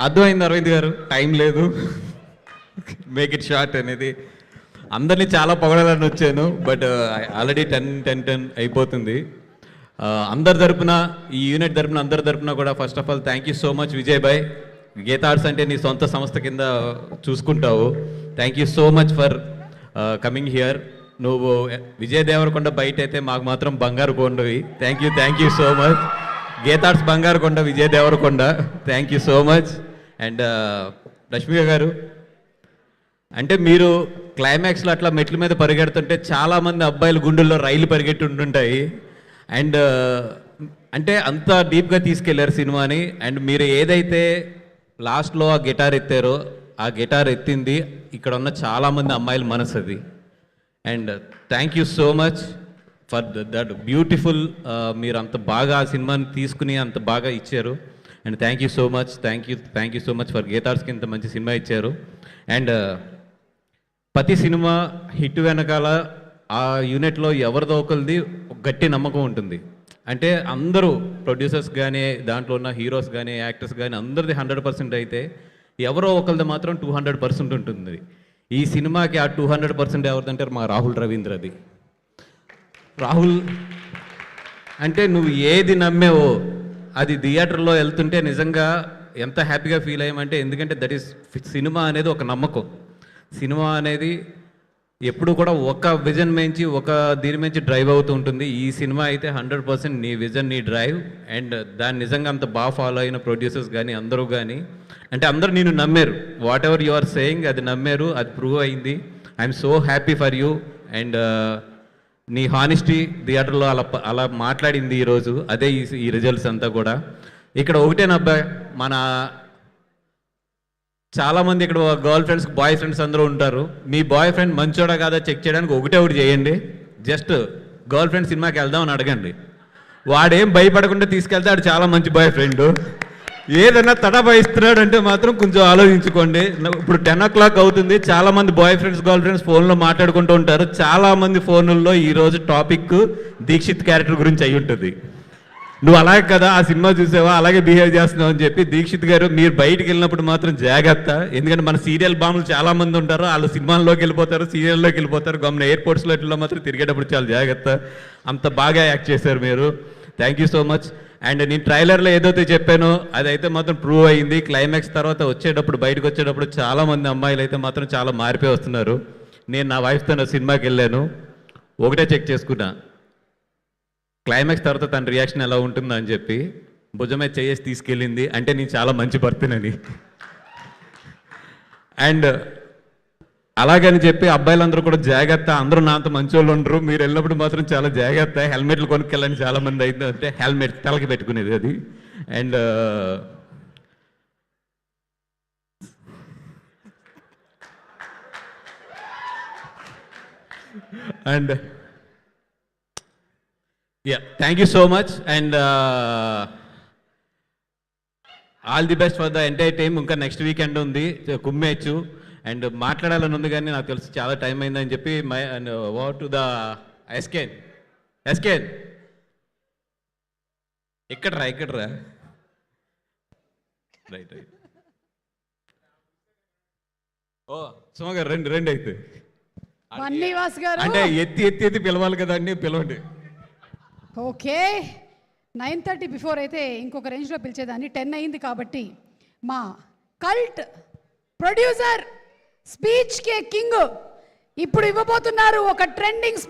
అర్థమైంది అరవింద్ గారు, టైం లేదు, మేక్ ఇట్ షార్ట్ అనేది. అందరినీ చాలా పొగడాలని వచ్చాను, బట్ ఆల్రెడీ 10 అయిపోతుంది. అందరి తరపున, ఈ యూనిట్ తరపున, అందరి తరపున కూడా first of all thank you so much Vijay భాయ్. గీతా ఆర్ట్స్ అంటే నీ సొంత సంస్థ కింద చూసుకుంటావు. Thank you so much for coming here. నువ్వు విజయ్ దేవరకొండ బయట అయితే మాకు మాత్రం బంగారు కొండవి. Thank you so much. Geetha Arts బంగారు కొండ, Vijay Deverakonda. Thank you so much. And Rashmika గారు, అంటే మీరు క్లైమాక్స్లో అట్లా మెట్ల మీద పరిగెడుతుంటే చాలామంది అబ్బాయిల గుండెల్లో రైలు పరిగెట్టి ఉంటుంటాయి. అండ్ అంటే అంత డీప్గా తీసుకెళ్లారు సినిమాని. అండ్ మీరు ఏదైతే లాస్ట్లో ఆ గిటార్ ఎత్తారో, ఆ గిటార్ ఎత్తింది ఇక్కడ ఉన్న చాలామంది అమ్మాయిల మనసు అది. And thank you so much for that beautiful, మీరు అంత బాగా ఆ సినిమాని తీసుకుని అంత బాగా ఇచ్చారు. And thank you so much. Thank you so much for గీతార్స్కి ఇంత మంచి సినిమా ఇచ్చారు. అండ్ ప్రతి సినిమా హిట్ వెనకాల ఆ యూనిట్లో ఎవరిదో ఒకరిది ఒక గట్టి నమ్మకం ఉంటుంది. అంటే అందరూ ప్రొడ్యూసర్స్ కానీ, దాంట్లో ఉన్న హీరోస్ కానీ, యాక్టర్స్ కానీ అందరిది 100% అయితే ఎవరో ఒకరిది మాత్రం 200% ఉంటుంది. ఈ సినిమాకి ఆ 200% ఎవరిదంటారు? మా రాహుల్ రవీంద్రది. రాహుల్ అంటే నువ్వు ఏది నమ్మేవో అది థియేటర్లో వెళ్తుంటే నిజంగా ఎంత హ్యాపీగా ఫీల్ అయ్యామంటే, ఎందుకంటే దట్ ఈస్ సినిమా అనేది ఒక నమ్మకం. సినిమా అనేది ఎప్పుడు కూడా ఒక విజన్ మించి, ఒక దీని మించి డ్రైవ్ అవుతూ ఉంటుంది. ఈ సినిమా అయితే 100% నీ విజన్, నీ డ్రైవ్. అండ్ దాన్ని నిజంగా అంత బాగా ఫాలో అయిన ప్రొడ్యూసర్స్ కానీ అందరూ కానీ, అంటే అందరూ నేను నమ్మారు. Whatever you are saying అది నమ్మారు, అది ప్రూవ్ అయింది. I'm so happy for you. And నీ హానెస్టీ థియేటర్లో అలా మాట్లాడింది ఈరోజు, అదే ఈ రిజల్ట్స్ అంతా కూడా. ఇక్కడ ఒకటేనబ్బాయి, మన చాలామంది ఇక్కడ గర్ల్ ఫ్రెండ్స్, బాయ్ ఫ్రెండ్స్ అందరూ ఉంటారు. మీ బాయ్ ఫ్రెండ్ మంచోడా కాదా చెక్ చేయడానికి ఒకటి చేయండి. జస్ట్ గర్ల్ ఫ్రెండ్ సినిమాకి వెళ్దామని అడగండి. వాడేం భయపడకుండా తీసుకెళ్తే వాడు చాలా మంచి బాయ్ ఫ్రెండ్. ఏదైనా తడబాయిస్తున్నాడు అంటే మాత్రం కొంచెం ఆలోచించుకోండి. ఇప్పుడు 10 o'clock అవుతుంది. చాలామంది బాయ్ ఫ్రెండ్స్, గర్ల్ ఫ్రెండ్స్ ఫోన్లో మాట్లాడుకుంటూ ఉంటారు. చాలామంది ఫోన్లలో ఈరోజు టాపిక్ దీక్షిత్ క్యారెక్టర్ గురించి అయి ఉంటుంది. నువ్వు అలాగే కదా ఆ సినిమా చూసావా, అలాగే బిహేవ్ చేస్తున్నావు అని చెప్పి. దీక్షిత్ గారు, మీరు బయటికి వెళ్ళినప్పుడు మాత్రం జాగ్రత్త. ఎందుకంటే మన సీరియల్ బాంబులు చాలామంది ఉంటారు. వాళ్ళు సినిమాల్లోకి వెళ్ళిపోతారు, సీరియల్లోకి వెళ్ళిపోతారు. గమన ఎయిర్పోర్ట్స్లో ఇట్లా మాత్రం తిరిగేటప్పుడు చాలా జాగ్రత్త. అంత బాగా యాక్ట్ చేశారు మీరు. Thank you so much. And నేను ట్రైలర్లో ఏదైతే చెప్పానో అదైతే మాత్రం ప్రూవ్ అయింది. క్లైమాక్స్ తర్వాత బయటకు వచ్చేటప్పుడు చాలామంది అమ్మాయిలు అయితే మాత్రం చాలా మారిపోయి వస్తున్నారు. నేను నా వైఫ్తో నా సినిమాకి వెళ్ళాను, ఒకటే చెక్ చేసుకున్నా, క్లైమాక్స్ తర్వాత తన రియాక్షన్ ఎలా ఉంటుందో అని చెప్పి. భుజమే చేసి తీసుకెళ్ళింది, అంటే నేను చాలా మంచి భర్తనని. అండ్ అలాగని చెప్పి అబ్బాయిలందరూ కూడా జాగ్రత్త, అందరూ నా అంత మంచి వాళ్ళు ఉండరు, మీరు వెళ్ళినప్పుడు మాత్రం చాలా జాగ్రత్త, హెల్మెట్లు కొనుక్కెళ్ళని చాలామంది అయింది. అంటే హెల్మెట్ తలకి పెట్టుకునేది అది. And and thank you so much. And all the best for the entire team. ఇంకా నెక్స్ట్ వీకెండ్ ఉంది, కుమ్మేచ్చు. అండ్ మాట్లాడాలని ఉంది కానీ నాకు తెలుసు చాలా టైం అయిందని చెప్పి వాట్ టు ద ఎస్కేన్ ఇక్కడరా రైట్. ఓ సుమ గారు రెండు అయితే అంటే ఎత్తి పిలవాలి కదా అండి, పిలవండి. ఓకే, 9:30 బిఫోర్ అయితే ఇంకొక రేంజ్లో పిలిచేదాన్ని. 10 అయింది కాబట్టి మా కల్ట్ ప్రొడ్యూసర్, స్పీచ్ కే కింగ్ ఇప్పుడు ఇవ్వబోతున్నారు ఒక ట్రెండింగ్